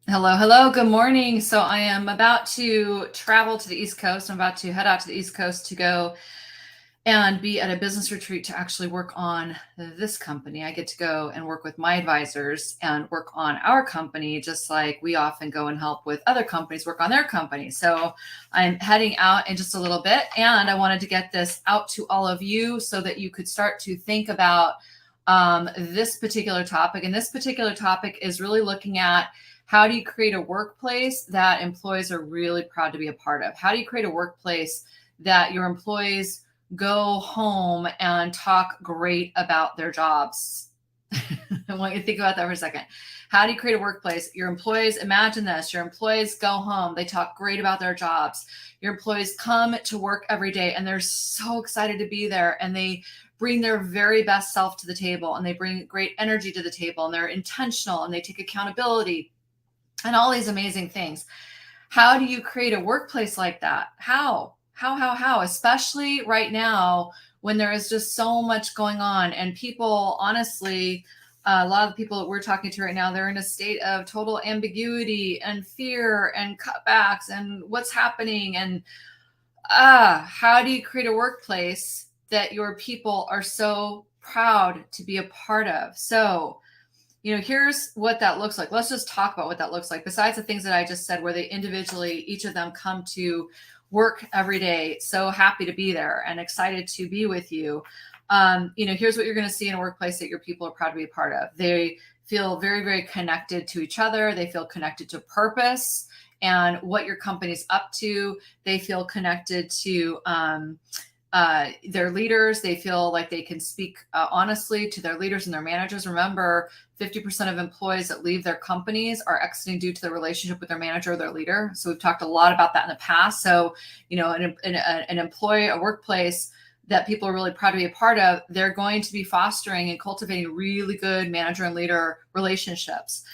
Hello, hello, good morning. So I am about to travel to the East Coast. I'm about to head out to the East Coast to go and be at a business retreat to actually work on this company. I get to go and work with my advisors and work on our company, just like we often go and help with other companies work on their company. So I'm heading out in just a little bit, and I wanted to get this out to all of you so that you could start to think about this particular topic. And this particular topic is really looking at how do you create a workplace that employees are really proud to be a part of? How do you create a workplace that your employees go home and talk great about their jobs? I want you to think about that for a second. How do you create a workplace? Your employees, imagine this, your employees go home, they talk great about their jobs. Your employees come to work every day and they're so excited to be there, and they bring their very best self to the table, and they bring great energy to the table, and they're intentional, and they take accountability and all these amazing things. How do you create a workplace like that? How? Especially right now when there is just so much going on, and people, honestly, a lot of the people that we're talking to right now, they're in a state of total ambiguity and fear and cutbacks and what's happening. And how do you create a workplace that your people are so proud to be a part of? So, here's what that looks like. Let's just talk about what that looks like. Besides the things that I just said, where they individually, each of them come to work every day, so happy to be there and excited to be with you. Here's what you're going to see in a workplace that your people are proud to be a part of. They feel very, very connected to each other. They feel connected to purpose and what your company's up to. They feel connected to their leaders. They feel like they can speak honestly to their leaders and their managers. Remember, 50% of employees that leave their companies are exiting due to their relationship with their manager or their leader. So we've talked a lot about that in the past. So, an employee, a workplace that people are really proud to be a part of, they're going to be fostering and cultivating really good manager and leader relationships.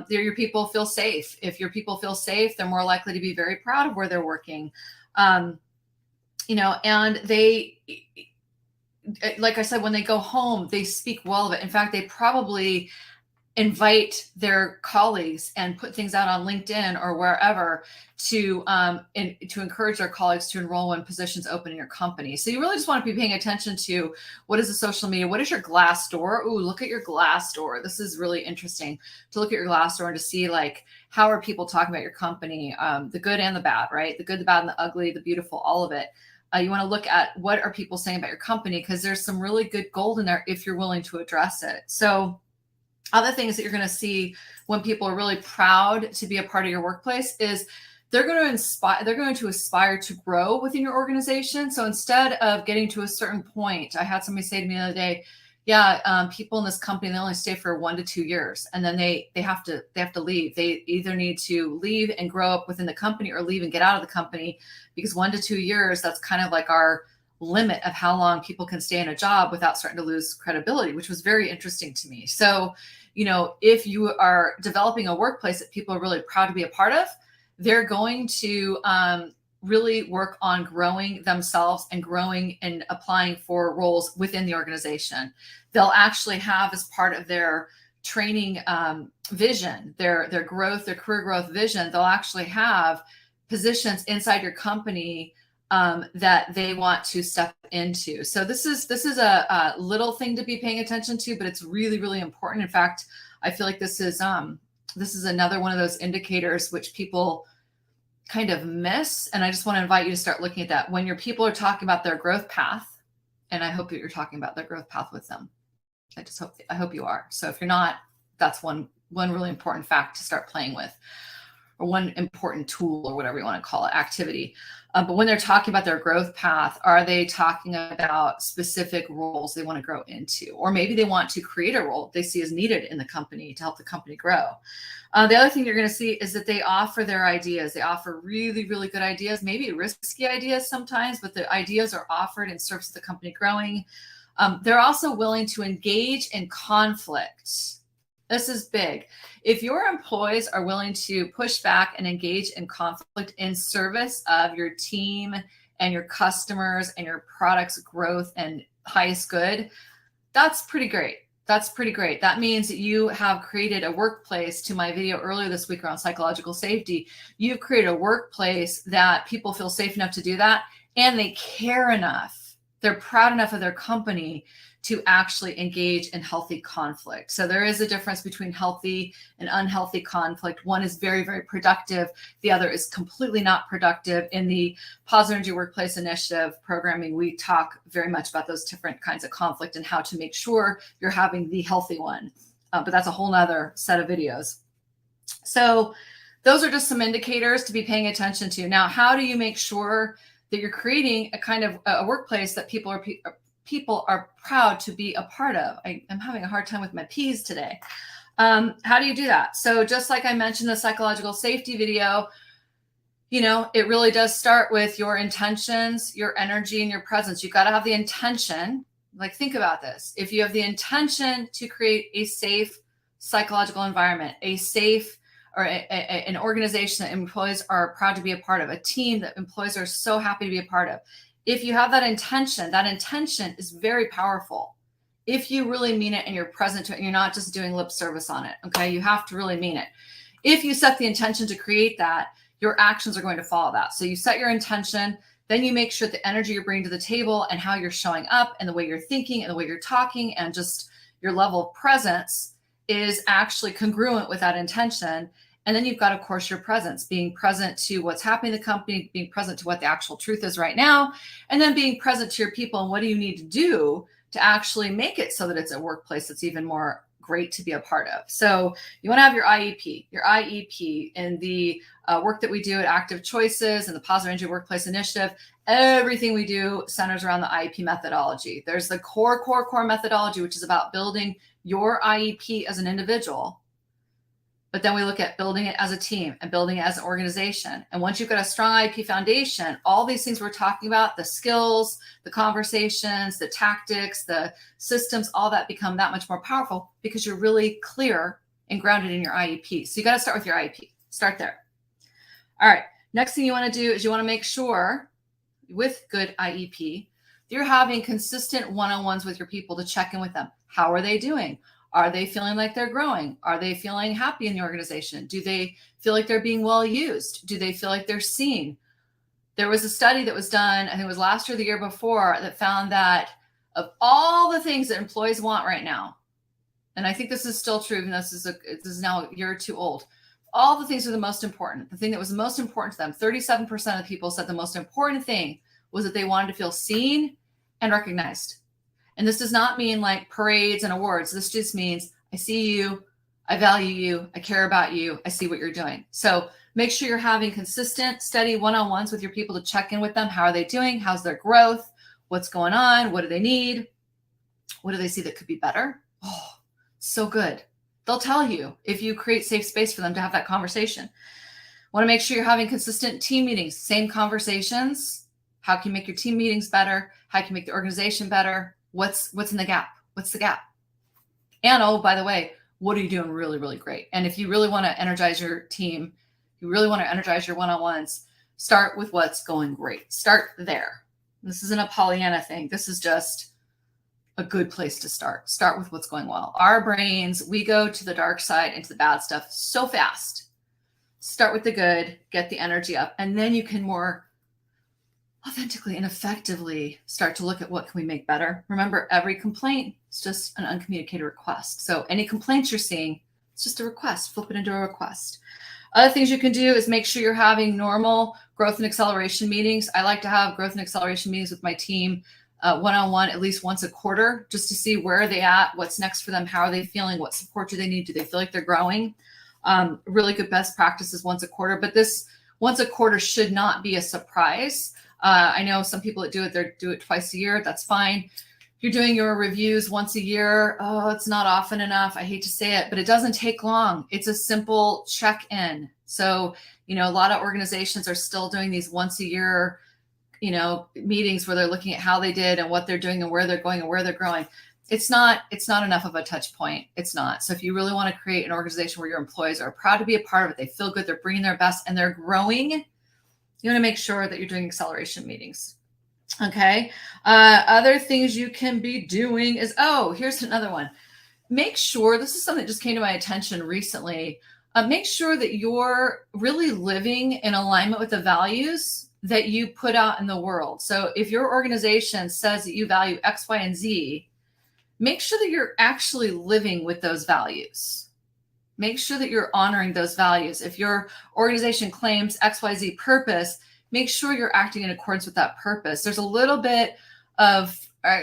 Your people feel safe. If your people feel safe, they're more likely to be very proud of where they're working. And they, like I said, when they go home, they speak well of it. In fact, they probably invite their colleagues and put things out on LinkedIn or wherever to encourage their colleagues to enroll when positions open in your company. So you really just want to be paying attention to what is the social media, what is your Glassdoor? Ooh, look at your Glassdoor. This is really interesting to look at your Glassdoor and to see, like, how are people talking about your company, the good and the bad, right? The good, the bad, and the ugly, the beautiful, all of it. You want to look at what are people saying about your company, because there's some really good gold in there if you're willing to address it. So other things that you're going to see when people are really proud to be a part of your workplace is they're going to aspire to grow within your organization. So instead of getting to a certain point, I had somebody say to me the other day, people in this company, they only stay for 1 to 2 years, and then they have to leave. They either need to leave and grow up within the company, or leave and get out of the company, because 1 to 2 years, that's kind of like our limit of how long people can stay in a job without starting to lose credibility, which was very interesting to me. So, if you are developing a workplace that people are really proud to be a part of, they're going to really work on growing themselves and growing and applying for roles within the organization. They'll actually have, as part of their training vision, their growth, their career growth vision, they'll actually have positions inside your company that they want to step into. So this is a little thing to be paying attention to, but it's really, really important. In fact, I feel like this is another one of those indicators which people kind of miss. And I just want to invite you to start looking at that when your people are talking about their growth path. And I hope that you're talking about their growth path with them. I hope you are. So if you're not, that's one really important fact to start playing with, or one important tool, or whatever you want to call it, activity. But when they're talking about their growth path, are they talking about specific roles they want to grow into? Or maybe they want to create a role they see as needed in the company to help the company grow. The other thing you're going to see is that they offer their ideas. They offer really, really good ideas, maybe risky ideas sometimes, but the ideas are offered in service of the company growing. They're also willing to engage in conflict. This is big. If your employees are willing to push back and engage in conflict in service of your team and your customers and your product's growth and highest good, that's pretty great. That's pretty great. That means that you have created a workplace, to my video earlier this week around psychological safety. You've created a workplace that people feel safe enough to do that, and they care enough. They're proud enough of their company to actually engage in healthy conflict. So there is a difference between healthy and unhealthy conflict. One is very, very productive. The other is completely not productive. In the Positive Energy Workplace Initiative programming, we talk very much about those different kinds of conflict and how to make sure you're having the healthy one. But that's a whole nother set of videos. So those are just some indicators to be paying attention to. Now, how do you make sure that you're creating a kind of a workplace that people are proud to be a part of? I'm having a hard time with my P's today. How do you do that? So just like I mentioned, the psychological safety video, it really does start with your intentions, your energy, and your presence. You've got to have the intention. Like, think about this. If you have the intention to create a safe psychological environment, a safe or an organization that employees are proud to be a part of, a team that employees are so happy to be a part of. If you have that intention is very powerful. If you really mean it and you're present to it and you're not just doing lip service on it, okay? You have to really mean it. If you set the intention to create that, your actions are going to follow that. So you set your intention, then you make sure the energy you're bringing to the table and how you're showing up and the way you're thinking and the way you're talking and just your level of presence is actually congruent with that intention. And then you've got, of course, your presence, being present to what's happening in the company, being present to what the actual truth is right now, and then being present to your people and what do you need to do to actually make it so that it's a workplace that's even more great to be a part of. So you want to have your IEP in the work that we do at Active Choices and the Positive Energy Workplace Initiative. Everything we do centers around the IEP methodology. There's the core methodology, which is about building your IEP as an individual. But then we look at building it as a team and building it as an organization. And once you've got a strong IEP foundation, all these things we're talking about, the skills, the conversations, the tactics, the systems, all that become that much more powerful because you're really clear and grounded in your IEP. So you got to start with your IEP. Start there. All right. Next thing you want to do is you want to make sure with good IEP, you're having consistent one-on-ones with your people to check in with them. How are they doing? Are they feeling like they're growing? Are they feeling happy in the organization? Do they feel like they're being well used? Do they feel like they're seen? There was a study that was done, I think it was last year or the year before, that found that of all the things that employees want right now, and I think this is still true, even though this is now a year or two old, all the things are the most important. The thing that was the most important to them, 37% of people said the most important thing was that they wanted to feel seen and recognized. And this does not mean like parades and awards. This just means I see you, I value you, I care about you, I see what you're doing. So make sure you're having consistent, steady one-on-ones with your people to check in with them. How are they doing? How's their growth? What's going on? What do they need? What do they see that could be better? Oh, so good. They'll tell you if you create safe space for them to have that conversation. Want to make sure you're having consistent team meetings, same conversations. How can you make your team meetings better? How can you make the organization better? What's in the gap? What's the gap? And oh, by the way, what are you doing really, really great? And if you really want to energize your team, you really want to energize your one-on-ones, start with what's going great. Start there. This isn't a Pollyanna thing. This is just a good place to start. Start with what's going well. Our brains, we go to the dark side and to the bad stuff so fast. Start with the good, get the energy up, and then you can more authentically and effectively start to look at what can we make better. Remember, every complaint is just an uncommunicated request. So any complaints you're seeing, it's just a request. Flip it into a request. Other things you can do is make sure you're having normal growth and acceleration meetings. I like to have growth and acceleration meetings with my team one-on-one at least once a quarter, just to see where are they at, what's next for them, how are they feeling, what support do they need, do they feel like they're growing. Really good best practices once a quarter, but this once a quarter should not be a surprise. I know some people that do it twice a year. That's fine. If you're doing your reviews once a year, oh, it's not often enough. I hate to say it, but it doesn't take long. It's a simple check-in. So, a lot of organizations are still doing these once a year, meetings where they're looking at how they did and what they're doing and where they're going and where they're growing. It's not enough of a touch point. It's not. So if you really want to create an organization where your employees are proud to be a part of it, they feel good, they're bringing their best and they're growing, you want to make sure that you're doing acceleration meetings. Okay. Other things you can be doing is, here's another one. make sure, this is something that just came to my attention recently, make sure that you're really living in alignment with the values that you put out in the world. So if your organization says that you value X, Y, and Z, make sure that you're actually living with those values. Make sure that you're honoring those values. If your organization claims XYZ purpose, make sure you're acting in accordance with that purpose. There's a little bit of,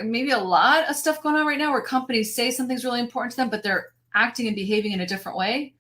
maybe a lot of stuff going on right now where companies say something's really important to them, but they're acting and behaving in a different way.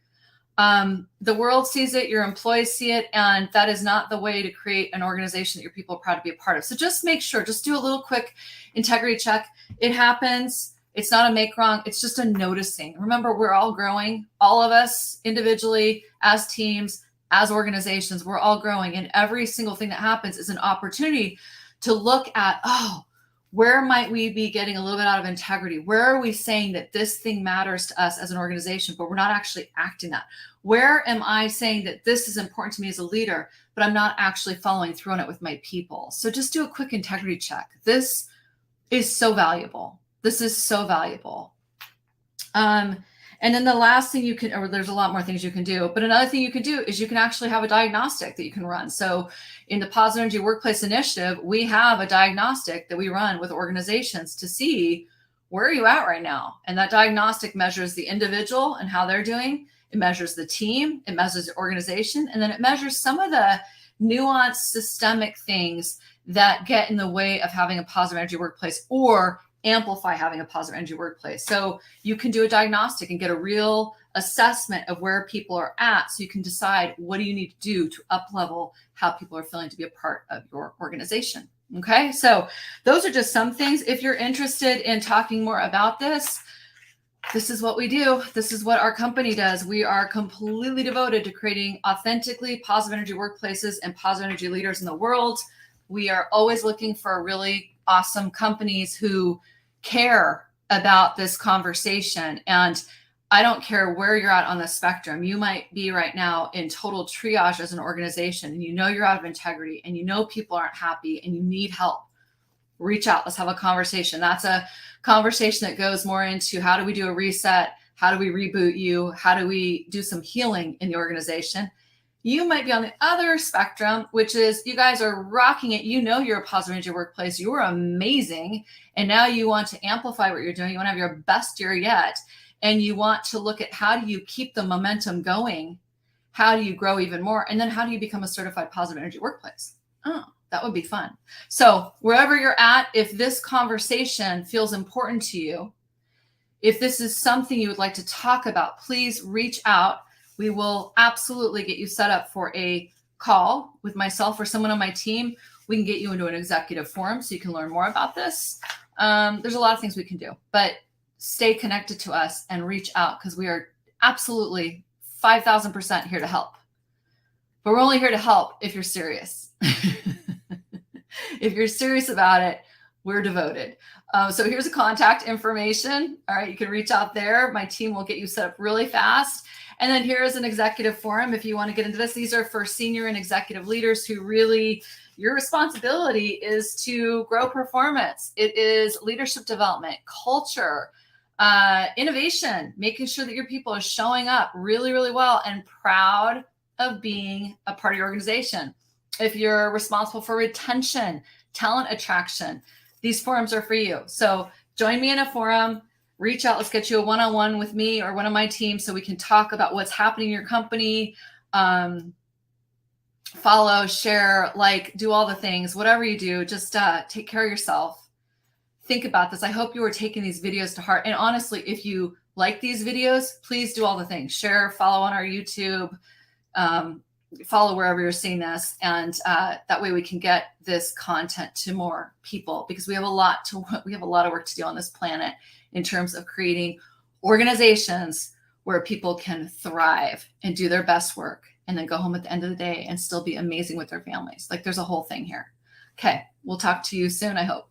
The world sees it, your employees see it, and that is not the way to create an organization that your people are proud to be a part of. So just make sure, just do a little quick integrity check. It happens. It's not a make wrong. It's just a noticing. Remember, we're all growing, all of us individually, as teams, as organizations, we're all growing. And every single thing that happens is an opportunity to look at, oh, where might we be getting a little bit out of integrity? Where are we saying that this thing matters to us as an organization, but we're not actually acting that? Where am I saying that this is important to me as a leader, but I'm not actually following through on it with my people? So just do a quick integrity check. This is so valuable. This is so valuable. And then the last thing you can, or there's a lot more things you can do, but another thing you can do is you can actually have a diagnostic that you can run. So in the Positive Energy Workplace Initiative, we have a diagnostic that we run with organizations to see where are you at right now. And that diagnostic measures the individual and how they're doing. It measures the team, it measures the organization, and then it measures some of the nuanced systemic things that get in the way of having a positive energy workplace or amplify having a positive energy workplace. So you can do a diagnostic and get a real assessment of where people are at, so you can decide what do you need to do to up level how people are feeling to be a part of your organization. Okay, so those are just some things. If you're interested in talking more about this, this is what we do. This is what our company does. We are completely devoted to creating authentically positive energy workplaces and positive energy leaders in the world. We are always looking for really awesome companies who care about this conversation. And I don't care where you're at on the spectrum. You might be right now in total triage as an organization, and you know you're out of integrity, and you know people aren't happy, and you need help. Reach out. Let's have a conversation. That's a conversation that goes more into how do we do a reset? How do we reboot you? How do we do some healing in the organization? You might be on the other spectrum, which is you guys are rocking it. You know you're a positive energy workplace. You're amazing. And now you want to amplify what you're doing. You want to have your best year yet. And you want to look at how do you keep the momentum going? How do you grow even more? And then how do you become a certified positive energy workplace? Oh, that would be fun. So wherever you're at, if this conversation feels important to you, if this is something you would like to talk about, please reach out. We will absolutely get you set up for a call with myself or someone on my team. We can get you into an executive forum so you can learn more about this. There's a lot of things we can do, but stay connected to us and reach out, because we are absolutely 5,000% here to help. But we're only here to help if you're serious. If you're serious about it, we're devoted. So here's a contact information. All right, you can reach out there. My team will get you set up really fast. And then here's an executive forum if you want to get into this. These are for senior and executive leaders who really, your responsibility is to grow performance. It is leadership development, culture, innovation, making sure that your people are showing up really, really well and proud of being a part of your organization. If you're responsible for retention, talent attraction, these forums are for you. So join me in a forum. Reach out. Let's get you a one-on-one with me or one of my team so we can talk about what's happening in your company. Follow, share, like, do all the things. Whatever you do, just take care of yourself. Think about this. I hope you are taking these videos to heart. And honestly, if you like these videos, please do all the things. Share, follow on our YouTube, follow wherever you're seeing this. And that way we can get this content to more people, because we have a lot of work to do on this planet in terms of creating organizations where people can thrive and do their best work and then go home at the end of the day and still be amazing with their families. Like, there's a whole thing here. Okay, we'll talk to you soon, I hope.